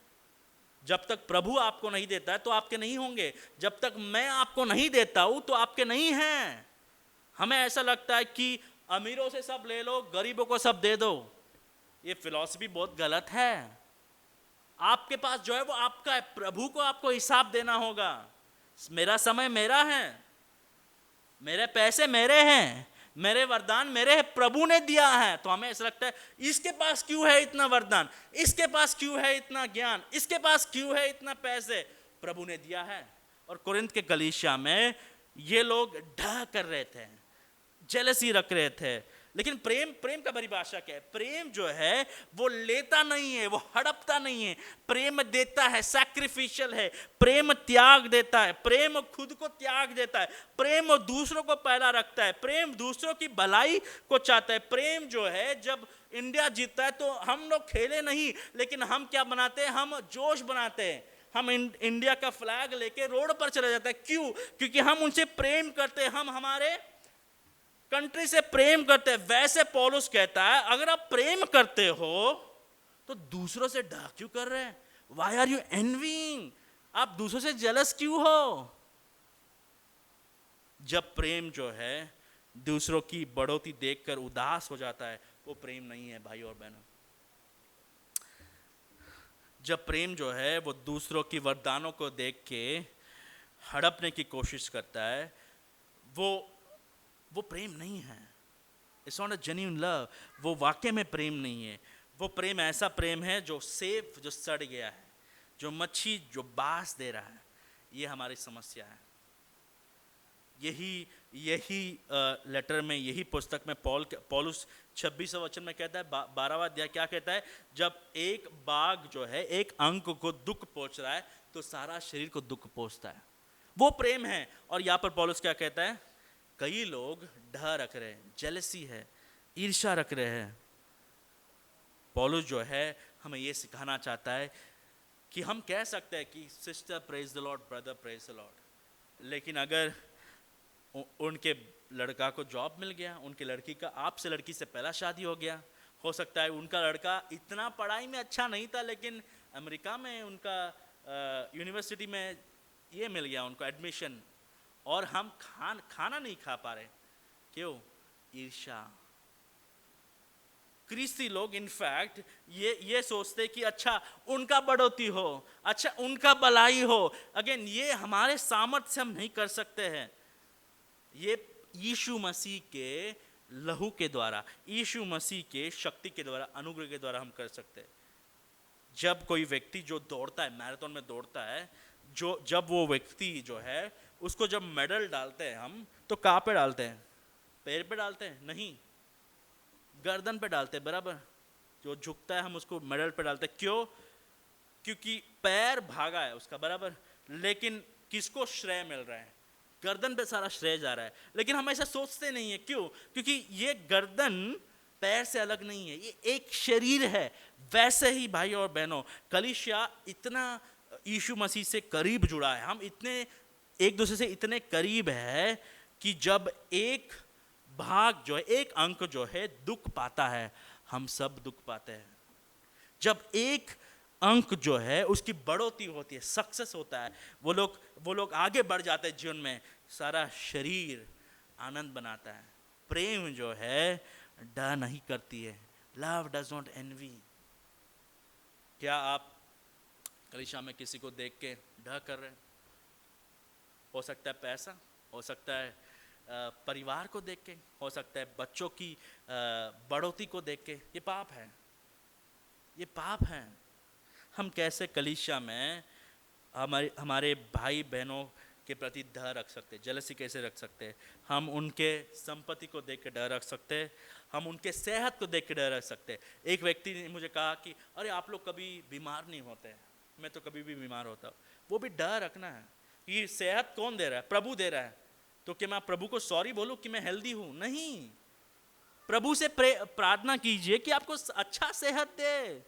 जब तक प्रभु आपको नहीं देता है तो आपके नहीं होंगे, जब तक मैं आपको नहीं देता हूं तो आपके नहीं हैं। हमें ऐसा लगता है कि अमीरों से सब ले लो, गरीबों को सब दे दो। ये फिलॉसफी बहुत गलत है। आपके पास जो है वो आपका है, प्रभु को आपको हिसाब देना होगा। मेरा समय मेरा है, मेरे पैसे मेरे हैं, मेरे वरदान मेरे हैं, प्रभु ने दिया है। तो हमें ऐसा लगता है इसके पास क्यों है इतना वरदान, इसके पास क्यों है इतना ज्ञान, इसके पास क्यों है इतना पैसे, प्रभु ने दिया है। और कोरिन्थ के कलीसिया में ये लोग ढह कर रहे थे, जेलसी रख रहे थे। लेकिन प्रेम का परिभाषा क्या है? प्रेम जो है वो लेता नहीं है, वो हड़पता नहीं है। प्रेम देता है, सैक्रिफिशियल है। प्रेम त्याग देता है, प्रेम खुद को त्याग देता है। प्रेम दूसरों को पहला रखता है, प्रेम दूसरों की भलाई को चाहता है। प्रेम जो है, जब इंडिया जीतता है तो हम लोग खेले नहीं, लेकिन हम क्या बनाते हैं, हम जोश बनाते हैं। हम इंडिया का फ्लैग लेके रोड पर चले जाते हैं। क्यों? क्योंकि हम उनसे प्रेम करते हैं, हम हमारे कंट्री से प्रेम करते हैं। वैसे पौलुस कहता है अगर आप प्रेम करते हो तो दूसरों से डह क्यों कर रहे हैं? Why are you envying? आप दूसरों से जेलस क्यों हो? जब प्रेम जो है दूसरों की बढ़ोतरी देखकर उदास हो जाता है, वो प्रेम नहीं है भाई और बहनों। जब प्रेम जो है वो दूसरों की वरदानों को देख के हड़पने की कोशिश करता है, वो प्रेम नहीं है। It's not a genuine love. वो वाकई में प्रेम नहीं है। वो प्रेम ऐसा प्रेम है जो सेफ, जो सड़ गया है, जो मच्छी जो बास दे रहा है। ये हमारी समस्या है। यही लेटर में, यही पुस्तक में पौलुस 26वें वचन में कहता है, 12वां अध्याय क्या कहता है, जब एक बाघ जो है एक अंग को दुख पहुंच रहा है तो सारा शरीर को दुख पहुंचता है। वो प्रेम है। और यहाँ पर पौलुस क्या कहता है, कई लोग डर रख रहे हैं, जेलसी है, ईर्ष्या रख रहे हैं। पौलुस जो है हमें ये सिखाना चाहता है कि हम कह सकते हैं कि sister praise the Lord, brother praise the Lord, लेकिन अगर उनके लड़का को जॉब मिल गया, उनकी लड़की का आपसे लड़की से पहला शादी हो गया, हो सकता है उनका लड़का इतना पढ़ाई में अच्छा नहीं था लेकिन अमेरिका में उनका यूनिवर्सिटी में ये मिल गया उनको एडमिशन, और हम खाना नहीं खा पा रहे। क्यों? ईर्ष्या। क्रिस्ती लोग इनफैक्ट ये सोचते कि अच्छा उनका बढ़ोतरी हो, अच्छा उनका भलाई हो। अगेन ये हमारे सामर्थ्य से हम नहीं कर सकते हैं। ये यीशु मसीह के लहू के द्वारा, यीशु मसीह के शक्ति के द्वारा, अनुग्रह के द्वारा हम कर सकते हैं। जब कोई व्यक्ति जो दौड़ता है, मैराथन में दौड़ता है, जब वो व्यक्ति जो है उसको जब मेडल डालते हैं हम, तो कहाँ पे डालते हैं? पैर पे डालते हैं? नहीं, गर्दन पे डालते हैं। बराबर, जो झुकता है हम उसको मेडल पे डालते हैं। क्यों? क्योंकि पैर भागा है उसका, बराबर, लेकिन किसको श्रेय मिल रहा है? गर्दन पे सारा श्रेय जा रहा है। लेकिन हम ऐसा सोचते नहीं है। क्यों? क्योंकि ये गर्दन पैर से अलग नहीं है, ये एक शरीर है। वैसे ही भाई और बहनों, कलीसिया इतना यीशु मसीह से करीब जुड़ा है, हम इतने एक दूसरे से इतने करीब है कि जब एक भाग जो है, एक अंक जो है दुख पाता है, हम सब दुख पाते हैं। जब एक अंक जो है उसकी बढ़ोतरी होती है, सक्सेस होता है, वो लोग आगे बढ़ जाते हैं जीवन में, सारा शरीर आनंद बनाता है। प्रेम जो है डर नहीं करती है, लव डज नॉट एनवी। क्या आप कलीसिया में किसी को देख के डर कर रहे हैं? हो सकता है पैसा, हो सकता है परिवार को देख के, हो सकता है बच्चों की बढ़ोतरी को देख के। ये पाप है, ये पाप है। हम कैसे कलीसिया में हमारे भाई बहनों के प्रति डर रख सकते, जेलसी कैसे रख सकते? हम उनके संपत्ति को देख के डर रख सकते, हम उनके सेहत को देख के डर रख सकते। एक व्यक्ति ने मुझे कहा कि अरे आप लोग कभी बीमार नहीं होते, मैं तो कभी भी बीमार होता हूँ। वो भी डर रखना है कि सेहत कौन दे रहा है? प्रभु दे रहा है। तो क्या मैं प्रभु को सॉरी बोलूँ कि मैं हेल्दी हूँ? नहीं, प्रभु से प्रार्थना कीजिए कि आपको अच्छा सेहत दे।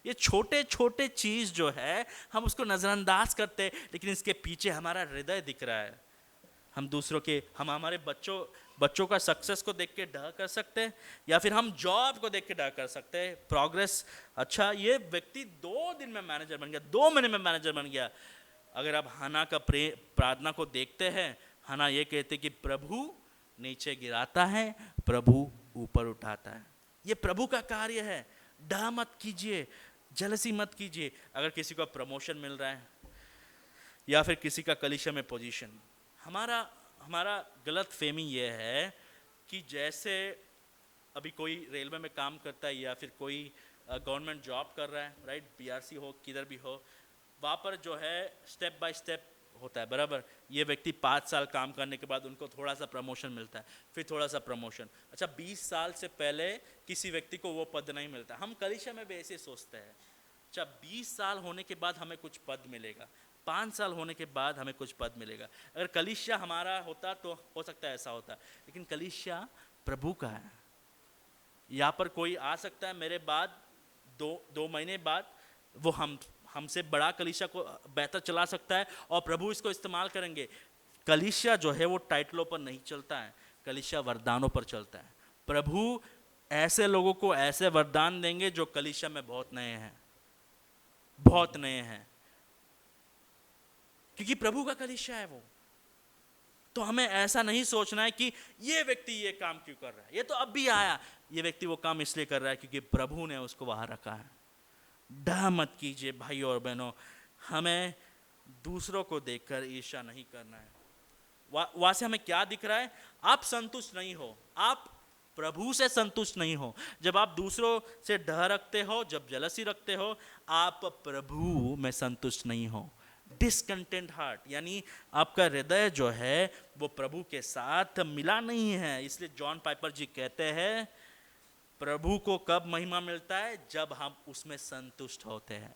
ये छोटे छोटे चीज जो है हम उसको नजरअंदाज करते हैं, लेकिन इसके पीछे हमारा हृदय दिख रहा है। हम दूसरों के, हम हमारे बच्चों का सक्सेस को देख के डर कर सकते हैं, या फिर हम जॉब को देख के डर कर सकते हैं, प्रोग्रेस। अच्छा, ये व्यक्ति 2 दिन में मैनेजर बन गया, 2 महीने में मैनेजर बन गया। अगर आप हन्ना का प्रार्थना को देखते हैं, हन्ना ये कहते कि प्रभु नीचे गिराता है, प्रभु ऊपर उठाता है। ये प्रभु का कार्य है। डर मत कीजिए, जलसी मत कीजिए। अगर किसी को प्रमोशन मिल रहा है या फिर किसी का कलीसिया में पोजीशन, हमारा गलत फहमी ये है कि जैसे अभी कोई रेलवे में काम करता है या फिर कोई गवर्नमेंट जॉब कर रहा है, राइट, बीआरसी हो किधर भी हो, वहाँ पर जो है स्टेप बाय स्टेप होता है, बराबर। ये व्यक्ति 5 साल काम करने के बाद उनको थोड़ा सा प्रमोशन मिलता है, फिर थोड़ा सा प्रमोशन। अच्छा, 20 साल से पहले किसी व्यक्ति को वो पद नहीं मिलता। हम कलीसिया में भी ऐसे सोचते हैं, अच्छा 20 साल होने के बाद हमें कुछ पद मिलेगा, 5 साल होने के बाद हमें कुछ पद मिलेगा। अगर कलीसिया हमारा होता तो हो सकता है ऐसा होता, लेकिन कलीसिया प्रभु का है। यहाँ पर कोई आ सकता है मेरे बाद 2 महीने बाद, वो हमसे बड़ा कलीसिया को बेहतर चला सकता है और प्रभु इसको इस्तेमाल करेंगे। कलीसिया जो है वो टाइटलों पर नहीं चलता है, कलीसिया वरदानों पर चलता है। प्रभु ऐसे लोगों को ऐसे वरदान देंगे जो कलीसिया में बहुत नए हैं, बहुत नए हैं, क्योंकि प्रभु का कलीसिया है वो। तो हमें ऐसा नहीं सोचना है कि ये व्यक्ति ये काम क्यों कर रहा है, ये तो अब भी आया, ये व्यक्ति वो काम इसलिए कर रहा है क्योंकि प्रभु ने उसको वहां रखा है। डर मत कीजिए भाई और बहनों, हमें दूसरों को देखकर ईर्ष्या नहीं करना है। वहां से हमें क्या दिख रहा है? आप संतुष्ट नहीं हो, आप प्रभु से संतुष्ट नहीं हो। जब आप दूसरों से डर रखते हो, जब जलसी रखते हो, आप प्रभु में संतुष्ट नहीं हो। डिसकंटेंट हार्ट, यानी आपका हृदय जो है वो प्रभु के साथ मिला नहीं है। इसलिए जॉन पाइपर जी कहते हैं, प्रभु को कब महिमा मिलता है? जब हम उसमें संतुष्ट होते हैं।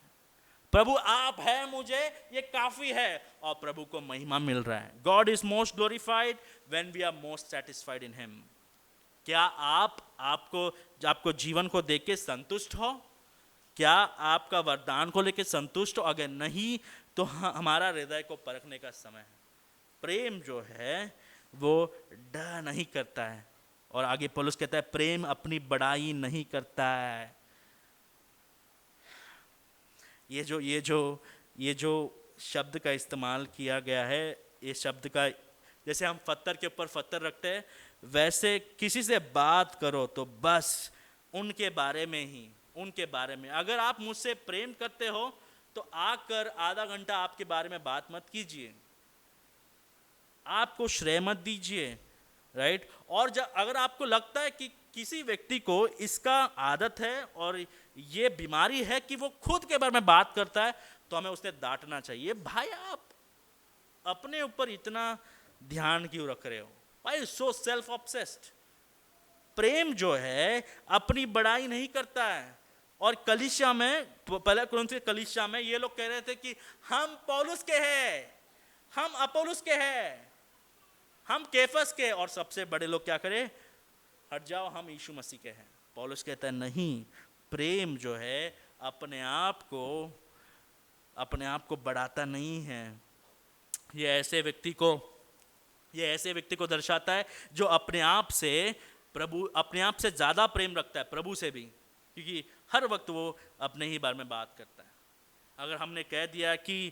प्रभु आप है मुझे, ये काफी है, और प्रभु को महिमा मिल रहा है। God is most glorified when we are most satisfied in him. क्या आपको जीवन को देख के संतुष्ट हो? क्या आपका वरदान को लेकर संतुष्ट हो? अगर नहीं तो हमारा हृदय को परखने का समय है। प्रेम जो है वो डर नहीं करता है, और आगे पौलुस कहता है प्रेम अपनी बड़ाई नहीं करता है। ये जो शब्द का इस्तेमाल किया गया है, ये शब्द का, जैसे हम पत्थर के ऊपर पत्थर रखते हैं, वैसे किसी से बात करो तो बस उनके बारे में ही, उनके बारे में। अगर आप मुझसे प्रेम करते हो तो आकर आधा घंटा आपके बारे में बात मत कीजिए, आपको श्रेय मत दीजिए, राइट। और जब अगर आपको लगता है कि किसी व्यक्ति को इसका आदत है और ये बीमारी है कि वो खुद के बारे में बात करता है, तो हमें उसे डांटना चाहिए। भाई आप अपने ऊपर इतना ध्यान क्यों रख रहे हो? भाई सो सेल्फ ऑब्सेस्ड। प्रेम जो है अपनी बड़ाई नहीं करता है। और कलीसिया में, पहले कुरिन्थियों कलीसिया में ये लोग कह रहे थे कि हम पौलुस के हैं, हम अपोलुस के हैं, हम केफस के, और सबसे बड़े लोग क्या करें? हट जाओ, हम यीशु मसीह के हैं। पौलुस कहता है नहीं, प्रेम जो है अपने आप को बढ़ाता नहीं है। ये ऐसे व्यक्ति को ये ऐसे व्यक्ति को दर्शाता है जो अपने आप से ज़्यादा प्रेम रखता है प्रभु से भी, क्योंकि हर वक्त वो अपने ही बारे में बात करता है। अगर हमने कह दिया कि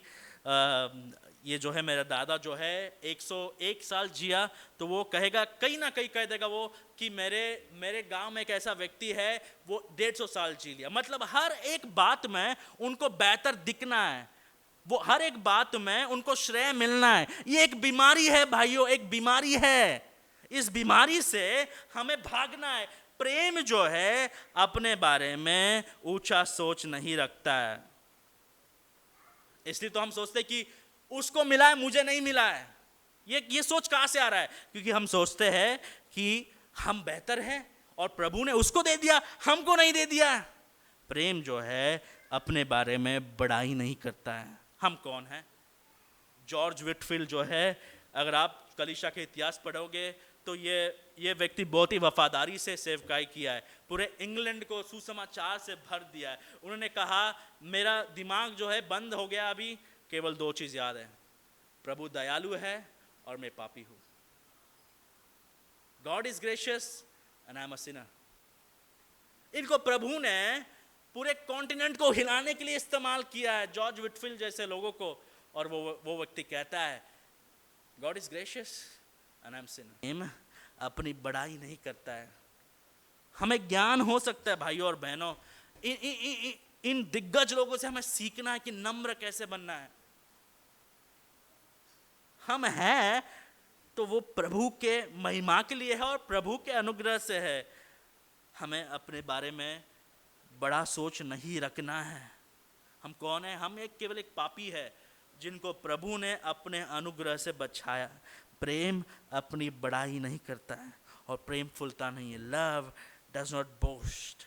ये जो है मेरा दादा जो है 101 साल जिया, तो वो कहेगा, कहीं ना कहीं कह देगा वो कि मेरे गांव में एक ऐसा व्यक्ति है वो 150 साल जी लिया। मतलब हर एक बात में उनको बेहतर दिखना है, वो हर एक बात में उनको श्रेय मिलना है। ये एक बीमारी है भाइयों, एक बीमारी है। इस बीमारी से हमें भागना है। प्रेम जो है अपने बारे में ऊंचा सोच नहीं रखता है। इसलिए तो हम सोचते हैं कि उसको मिला है मुझे नहीं मिला है। ये सोच कहां से आ रहा है? क्योंकि हम सोचते हैं कि हम बेहतर हैं और प्रभु ने उसको दे दिया, हमको नहीं दे दिया। प्रेम जो है अपने बारे में बड़ाई नहीं करता है। हम कौन हैं? जॉर्ज विटफील्ड जो है, अगर आप कलीसिया के इतिहास पढ़ोगे तो ये व्यक्ति बहुत ही वफादारी से सेवकाई किया है, पूरे इंग्लैंड को सुसमाचार से भर दिया है। उन्होंने कहा मेरा दिमाग जो है बंद हो गया, अभी केवल 2 चीज याद है, प्रभु दयालु है और मैं पापी हूं। God is gracious and I am a sinner. इनको प्रभु ने पूरे कॉन्टिनेंट को हिलाने के लिए इस्तेमाल किया है, जॉर्ज विटफील्ड जैसे लोगों को। और वो व्यक्ति कहता है God is gracious and I am sinner. अपनी बड़ाई नहीं करता है। हमें ज्ञान हो सकता है भाइयों और बहनों, इन दिग्गज लोगों से हमें सीखना है कि नम्र कैसे बनना है। हम हैं तो वो प्रभु के महिमा के लिए है और प्रभु के अनुग्रह से है। हमें अपने बारे में बड़ा सोच नहीं रखना है। हम कौन है? हम केवल एक पापी है जिनको प्रभु ने अपने अनुग्रह से बचाया। प्रेम अपनी बड़ाई नहीं करता है और प्रेम फुलता नहीं है। Love does not boast.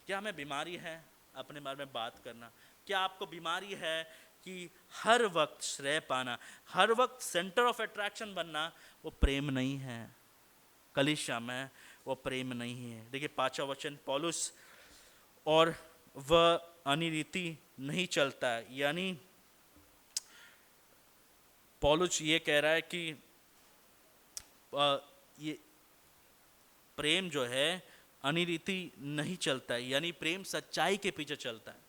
क्या हमें बीमारी है अपने बारे में बात करना? क्या आपको बीमारी है कि हर वक्त श्रेय पाना, हर वक्त सेंटर ऑफ अट्रैक्शन बनना? वो प्रेम नहीं है। कलीसिया में वो प्रेम नहीं है। देखिए 5वां वचन, पौलुस और वह अनिरीति नहीं चलता है। यानी पौलुस ये कह रहा है कि ये प्रेम जो है अनिरीति नहीं चलता है, यानी प्रेम सच्चाई के पीछे चलता है।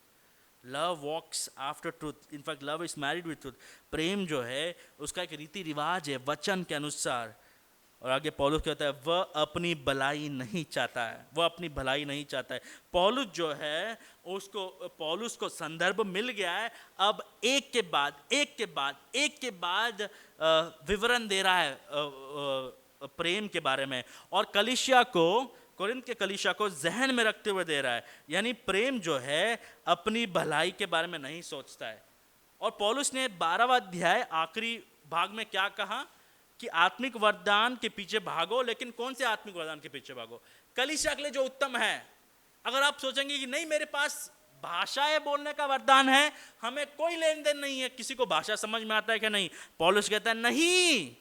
Love walks after truth, in fact love is married with truth. प्रेम जो है उसका एक रीति रिवाज है वचन के अनुसार। और आगे पौलुस कहता है वह अपनी भलाई नहीं चाहता है, वह अपनी भलाई नहीं चाहता है। पौलुस जो है पौलुस को संदर्भ मिल गया है, अब एक के बाद विवरण दे रहा है प्रेम के बारे में, और कोरिन्थ के कलीसिया को जहन में रखते हुए दे रहा है। यानी प्रेम जो है अपनी भलाई के बारे में नहीं सोचता है। और पौलुस ने 12वां अध्याय आखिरी भाग में क्या कहा कि आत्मिक वरदान के पीछे भागो। लेकिन कौन से आत्मिक वरदान के पीछे भागो? कलीसिया के लिए जो उत्तम है। अगर आप सोचेंगे कि नहीं मेरे पास भाषाएं बोलने का वरदान है, हमें कोई लेन देन नहीं है, किसी को भाषा समझ में आता है कि नहीं? पौलुस कहता है नहीं,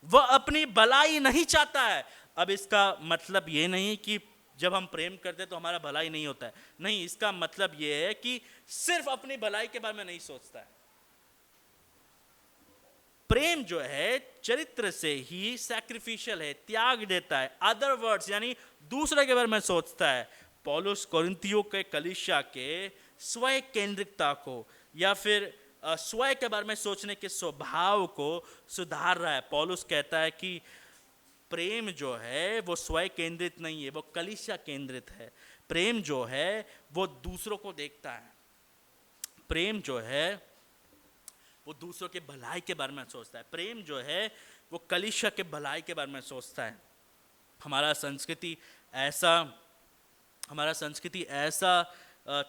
वह अपनी भलाई नहीं चाहता है। अब इसका मतलब ये नहीं कि जब हम प्रेम करते तो हमारा भलाई नहीं होता है, नहीं। इसका मतलब ये है कि सिर्फ अपनी भलाई के बारे में नहीं सोचता है। प्रेम जो है चरित्र से ही सैक्रिफिशियल है, त्याग देता है। अदर वर्ड्स यानी दूसरे के बारे में सोचता है। पौलुस कोरिन्थियों के कलीसिया के स्वयं केंद्रिकता को या फिर स्वयं के बारे में सोचने के स्वभाव को सुधार रहा है। पौलुस कहता है कि प्रेम जो है वो स्वयं केंद्रित नहीं है, वो कलीसिया केंद्रित है। प्रेम जो है वो दूसरों को देखता है। प्रेम जो है वो दूसरों के भलाई के बारे में सोचता है। प्रेम जो है वो कलीसिया के भलाई के बारे में सोचता है। हमारा संस्कृति ऐसा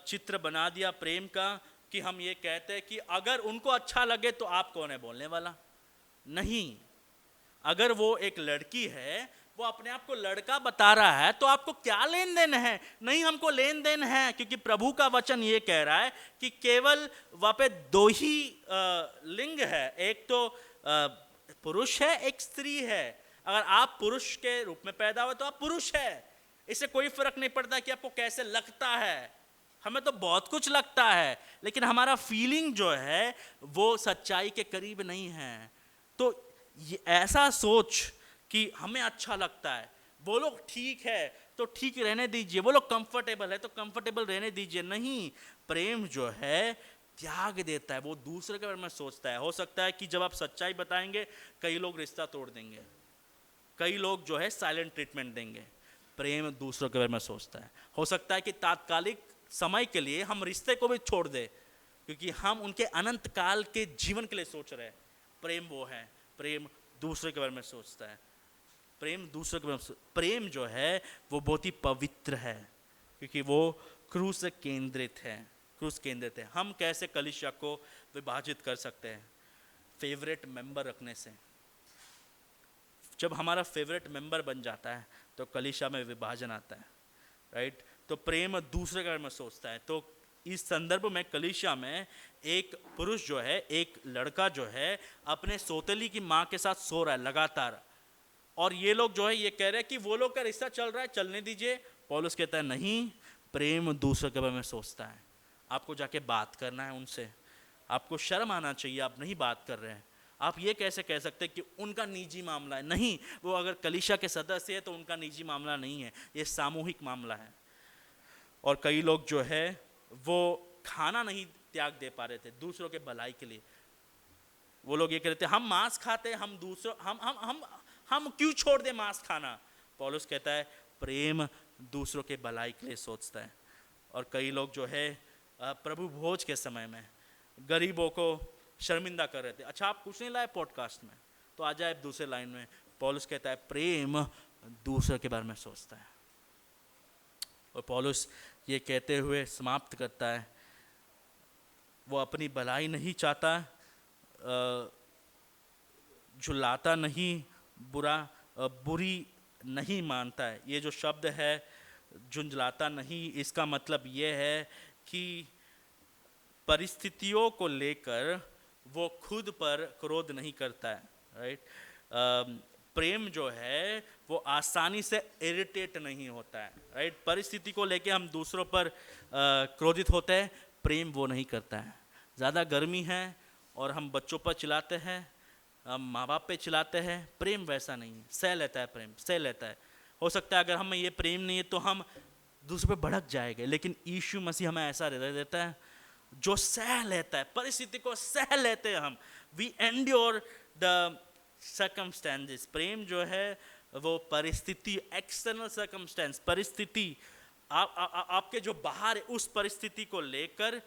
चित्र बना दिया प्रेम का कि हम ये कहते हैं कि अगर उनको अच्छा लगे तो आप कौन है बोलने वाला? नहीं। अगर वो एक लड़की है, वो अपने आप को लड़का बता रहा है, तो आपको क्या लेन देन है? नहीं, हमको लेन देन है, क्योंकि प्रभु का वचन ये कह रहा है कि केवल वहाँ पे 2 ही लिंग है, एक तो पुरुष है, एक स्त्री है। अगर आप पुरुष के रूप में पैदा हुए तो आप पुरुष है। इससे कोई फर्क नहीं पड़ता कि आपको कैसे लगता है। हमें तो बहुत कुछ लगता है, लेकिन हमारा फीलिंग जो है वो सच्चाई के करीब नहीं है। तो ये ऐसा सोच कि हमें अच्छा लगता है, वो लोग ठीक है तो ठीक रहने दीजिए, वो लोग कंफर्टेबल है तो कंफर्टेबल रहने दीजिए। नहीं, प्रेम जो है त्याग देता है, वो दूसरे के बारे में सोचता है। हो सकता है कि जब आप सच्चाई बताएंगे कई लोग रिश्ता तोड़ देंगे, कई लोग जो है साइलेंट ट्रीटमेंट देंगे। प्रेम दूसरों के बारे में सोचता है। हो सकता है कि तात्कालिक समय के लिए हम रिश्ते को भी छोड़ दें क्योंकि हम उनके अनंत काल के जीवन के लिए सोच रहे हैं। प्रेम वो है, प्रेम दूसरे के बारे में सोचता है। प्रेम दूसरे के बारे में प्रेम जो है वो बहुत ही पवित्र है क्योंकि वो क्रूस से केंद्रित है, क्रूस केंद्रित है। हम कैसे कलीसिया को विभाजित कर सकते हैं? फेवरेट मेंबर रखने से। जब हमारा फेवरेट मेंबर बन जाता है तो कलीसिया में विभाजन आता है, राइट? तो प्रेम दूसरे के बारे में सोचता है। तो इस संदर्भ में कलीसिया में एक पुरुष जो है, एक लड़का जो है अपने सौतेली की माँ के साथ सो रहा है लगातार, और ये लोग जो है ये कह रहे हैं कि वो लोग का रिश्ता चल रहा है, चलने दीजिए। पौलुस कहता है नहीं, प्रेम दूसरे के बारे में सोचता है। आपको जाके बात करना है उनसे, आपको शर्म आना चाहिए, आप नहीं बात कर रहे हैं। आप ये कैसे कह सकते हैं कि उनका निजी मामला है? नहीं, वो अगर कलीसिया के सदस्य है तो उनका निजी मामला नहीं है, ये सामूहिक मामला है। और कई लोग जो है वो खाना नहीं त्याग दे पा रहे थे दूसरों के भलाई के लिए। वो लोग ये कहते हैं हम मांस खाते हैं, हम दूसरों हम क्यों छोड़ दे मांस खाना? पौलुस कहता है प्रेम दूसरों के भलाई के लिए सोचता है। और कई लोग जो है प्रभु भोज के समय में गरीबों को शर्मिंदा कर रहे थे। अच्छा, आप कुछ नहीं लाए पॉडकास्ट में, तो आ जाए दूसरे लाइन में। पौलुस कहता है प्रेम दूसरे के बारे में सोचता है। और पौलुस ये कहते हुए समाप्त करता है, वो अपनी भलाई नहीं चाहता, झुलाता नहीं, बुरी नहीं मानता है। ये जो शब्द है झुंझलाता नहीं, इसका मतलब ये है कि परिस्थितियों को लेकर वो खुद पर क्रोध नहीं करता है, राइट? प्रेम जो है वो आसानी से इरिटेट नहीं होता है, राइट? परिस्थिति को लेके हम दूसरों पर क्रोधित होते हैं, प्रेम वो नहीं करता है। ज़्यादा गर्मी है और हम बच्चों पर चिल्लाते हैं, हम माँ बाप पे चिल्लाते हैं, प्रेम वैसा नहीं है, सह लेता है, प्रेम सह लेता है। हो सकता है अगर हमें ये प्रेम नहीं है तो हम दूसरे पे भड़क जाएंगे, लेकिन यीशु मसीह हमें ऐसा हृदय देता है जो सह लेता है, परिस्थिति को सह लेते हैं हम। We endure the circumstances. प्रेम जो है वो परिस्थिति, एक्सटर्नल सर्कमस्टेंस, परिस्थिति आपके जो बाहर है उस परिस्थिति को लेकर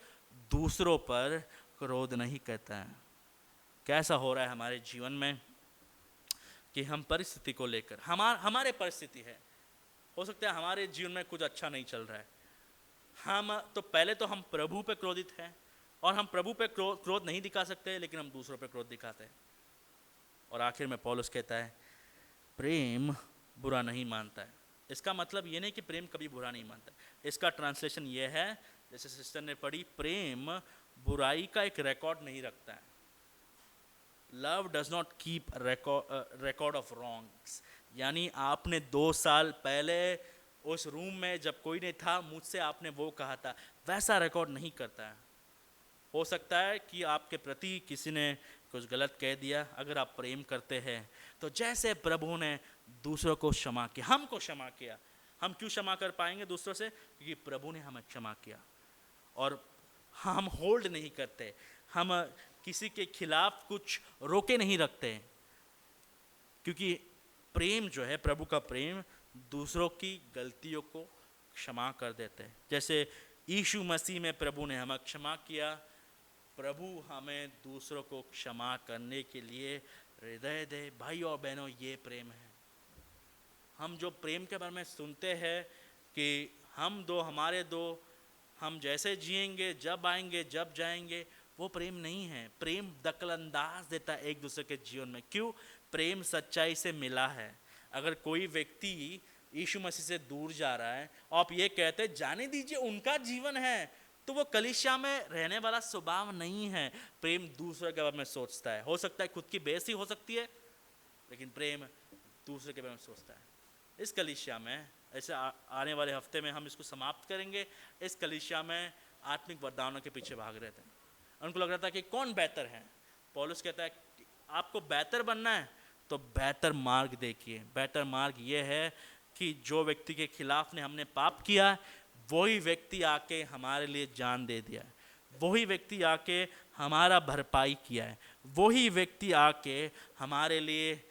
दूसरों पर क्रोध नहीं करता है। कैसा हो रहा है हमारे जीवन में कि हम परिस्थिति को लेकर, हमारे परिस्थिति है, हो सकता है हमारे जीवन में कुछ अच्छा नहीं चल रहा है, हम तो पहले तो हम प्रभु पे क्रोधित हैं, और हम प्रभु पे क्रोध नहीं दिखा सकते, लेकिन हम दूसरों पे क्रोध दिखाते हैं। और आखिर में पौलुस कहता है प्रेम बुरा नहीं मानता है। इसका मतलब ये नहीं कि प्रेम कभी बुरा नहीं मानता। इसका ट्रांसलेशन ये है, जैसे सिस्टर ने पढ़ी, प्रेम बुराई का एक रिकॉर्ड नहीं रखता है। Love does not keep record of wrongs. यानी आपने 2 साल पहले उस रूम में जब कोई नहीं था मुझसे आपने वो कहा था, वैसा रिकॉर्ड नहीं करता है। हो सकता है कि आपके प्रति किसी ने कुछ गलत कह दिया, अगर आप प्रेम करते हैं तो जैसे प्रभु ने दूसरों को क्षमा किया, हमको क्षमा किया, हम क्यों क्षमा कर पाएंगे दूसरों से? क्योंकि प्रभु ने हमें क्षमा किया। और हम होल्ड नहीं करते, हम किसी के खिलाफ कुछ रोके नहीं रखते, क्योंकि प्रेम जो है, प्रभु का प्रेम दूसरों की गलतियों को क्षमा कर देते हैं। जैसे यीशु मसीह में प्रभु ने हमें क्षमा किया, प्रभु हमें दूसरों को क्षमा करने के लिए हृदय दे। भाई और बहनों, ये प्रेम है। हम जो प्रेम के बारे में सुनते हैं कि हम दो हमारे दो, हम जैसे जिएंगे, जब आएंगे जब जाएंगे, वो प्रेम नहीं है। प्रेम दखलंदाज देता है एक दूसरे के जीवन में। क्यों? प्रेम सच्चाई से मिला है। अगर कोई व्यक्ति यीशु मसीह से दूर जा रहा है, आप ये कहते हैं जाने दीजिए, उनका जीवन है, तो वो कलीसिया में रहने वाला स्वभाव नहीं है। प्रेम दूसरे के बारे में सोचता है। हो सकता है खुद की बेइज्जती हो सकती है, लेकिन प्रेम दूसरे के बारे में सोचता है। इस कलीसिया में ऐसे आने वाले हफ्ते में हम इसको समाप्त करेंगे। इस कलीसिया में आत्मिक वरदानों के पीछे भाग रहे थे, उनको लग रहा था कि कौन बेहतर है। पौलुस कहता है आपको बेहतर बनना है तो बेहतर मार्ग देखिए। बेहतर मार्ग ये है कि जो व्यक्ति के खिलाफ ने हमने पाप किया है, वही व्यक्ति आके हमारे लिए जान दे दिया है, वही व्यक्ति आके हमारा भरपाई किया है, वही व्यक्ति आके हमारे लिए,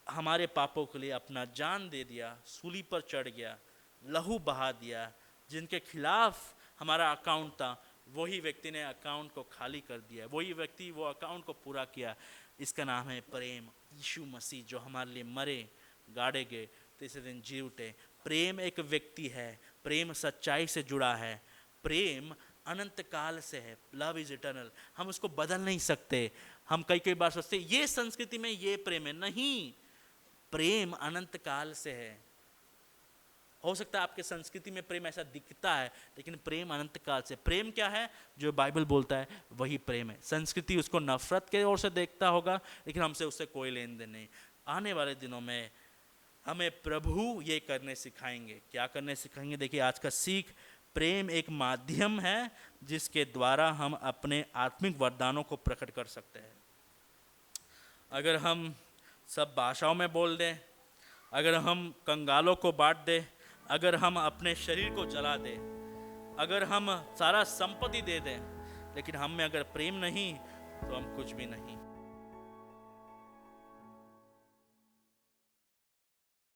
हमारे पापों के लिए अपना जान दे दिया, सूली पर चढ़ गया, लहू बहा दिया। जिनके खिलाफ हमारा अकाउंट था, वही व्यक्ति ने अकाउंट को खाली कर दिया, वही व्यक्ति वो अकाउंट को पूरा किया। इसका नाम है प्रेम। यीशु मसीह जो हमारे लिए मरे, गाड़े गए, तीसरे दिन जी उठे। प्रेम एक व्यक्ति है, प्रेम सच्चाई से जुड़ा है, प्रेम अनंत काल से है। Love is eternal. हम उसको बदल नहीं सकते। हम कई कई बार सोचते ये संस्कृति में ये प्रेम है, नहीं, प्रेम अनंत काल से है। हो सकता है आपके संस्कृति में प्रेम ऐसा दिखता है, लेकिन प्रेम अनंत काल से। प्रेम क्या है? जो बाइबल बोलता है वही प्रेम है। संस्कृति उसको नफरत के ओर से देखता होगा, लेकिन हमसे उससे कोई लेन देन नहीं। आने वाले दिनों में हमें प्रभु ये करने सिखाएंगे। क्या करने सिखाएंगे? देखिए, आज का सीख, प्रेम एक माध्यम है जिसके द्वारा हम अपने आत्मिक वरदानों को प्रकट कर सकते हैं। अगर हम सब भाषाओं में बोल दें, अगर हम कंगालों को बांट दें, अगर हम अपने शरीर को जला दें, अगर हम सारा संपत्ति दे दें, लेकिन हम में अगर प्रेम नहीं तो हम कुछ भी नहीं।